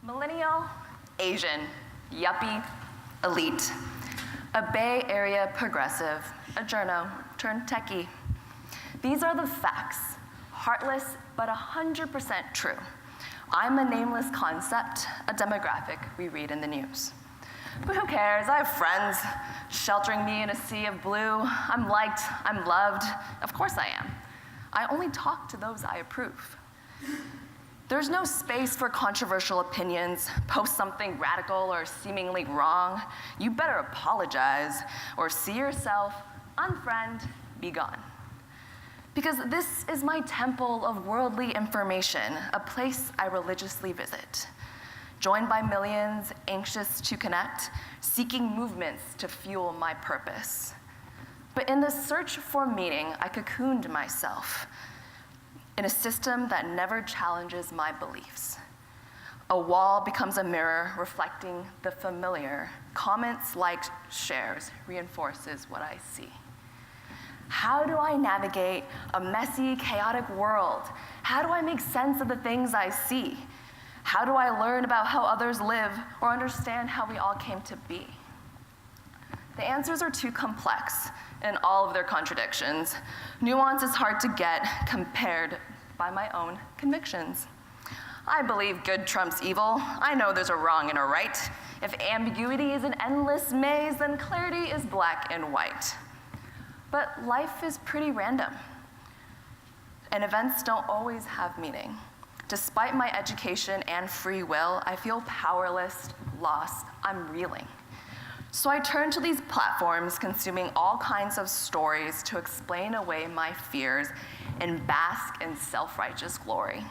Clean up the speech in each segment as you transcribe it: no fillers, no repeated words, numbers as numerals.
Millennial, Asian, yuppie, elite, a Bay Area progressive, a journo turned techie. These are the facts, heartless but 100% true. I'm a nameless concept, a demographic we read in the news. But who cares? I have friends sheltering me in a sea of blue. I'm liked, I'm loved. Of course I am. I only talk to those I approve. There's no space for controversial opinions, post something radical or seemingly wrong. You better apologize or see yourself, unfriend, be gone. Because this is my temple of worldly information, a place I religiously visit. Joined by millions anxious to connect, seeking movements to fuel my purpose. But in the search for meaning, I cocooned myself in a system that never challenges my beliefs. A wall becomes a mirror reflecting the familiar. Comments, likes, shares reinforces what I see. How do I navigate a messy, chaotic world? How do I make sense of the things I see? How do I learn about how others live or understand how we all came to be? The answers are too complex in all of their contradictions. Nuance is hard to get compared by my own convictions. I believe good trumps evil. I know there's a wrong and a right. If ambiguity is an endless maze, then clarity is black and white. But life is pretty random, and events don't always have meaning. Despite my education and free will, I feel powerless, lost, I'm reeling. So I turn to these platforms, consuming all kinds of stories to explain away my fears and bask in self-righteous glory.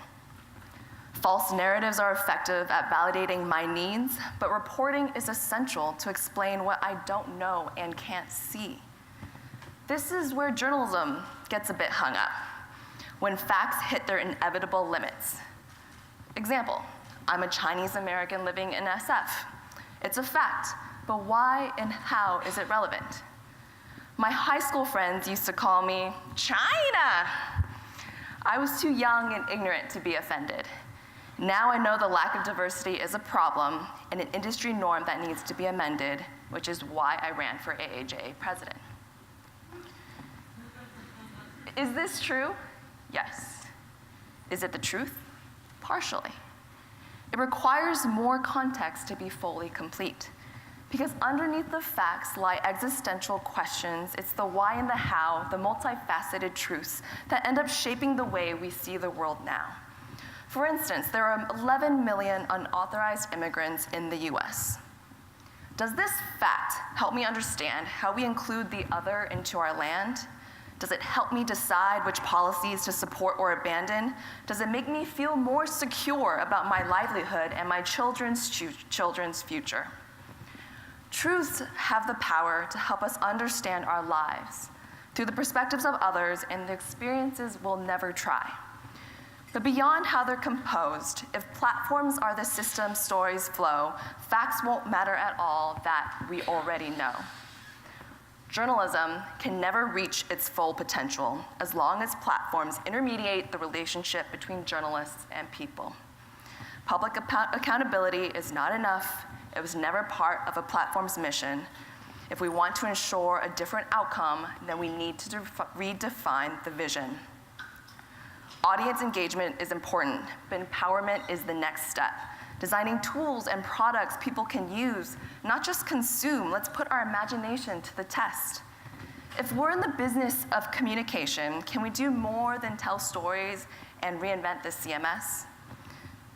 False narratives are effective at validating my needs, but reporting is essential to explain what I don't know and can't see. This is where journalism gets a bit hung up, when facts hit their inevitable limits. Example, I'm a Chinese American living in SF. It's a fact, but why and how is it relevant? My high school friends used to call me China. I was too young and ignorant to be offended. Now I know the lack of diversity is a problem and an industry norm that needs to be amended, which is why I ran for AAJ president. Is this true? Yes. Is it the truth? Partially. It requires more context to be fully complete. Because underneath the facts lie existential questions. It's the why and the how, the multifaceted truths that end up shaping the way we see the world now. For instance, there are 11 million unauthorized immigrants in the US. Does this fact help me understand how we include the other into our land? Does it help me decide which policies to support or abandon? Does it make me feel more secure about my livelihood and my children's future? Truths have the power to help us understand our lives through the perspectives of others and the experiences we'll never try. But beyond how they're composed, if platforms are the system stories flow, facts won't matter at all that we already know. Journalism can never reach its full potential as long as platforms intermediate the relationship between journalists and people. Public accountability is not enough. It was never part of a platform's mission. If we want to ensure a different outcome, then we need to redefine the vision. Audience engagement is important, but empowerment is the next step. Designing tools and products people can use, not just consume. Let's put our imagination to the test. If we're in the business of communication, can we do more than tell stories and reinvent the CMS?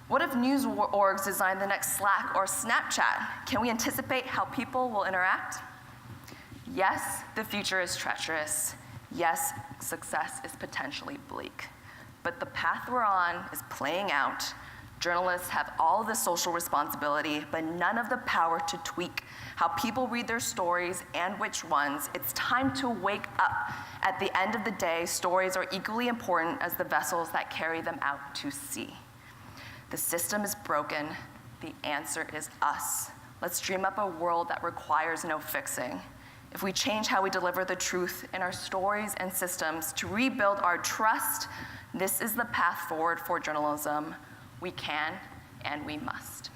What if news orgs design the next Slack or Snapchat? Can we anticipate how people will interact? Yes, the future is treacherous. Yes, success is potentially bleak. But the path we're on is playing out. Journalists have all the social responsibility, but none of the power to tweak how people read their stories and which ones. It's time to wake up. At the end of the day, stories are equally important as the vessels that carry them out to sea. The system is broken. The answer is us. Let's dream up a world that requires no fixing. If we change how we deliver the truth in our stories and systems to rebuild our trust, this is the path forward for journalism. We can and we must.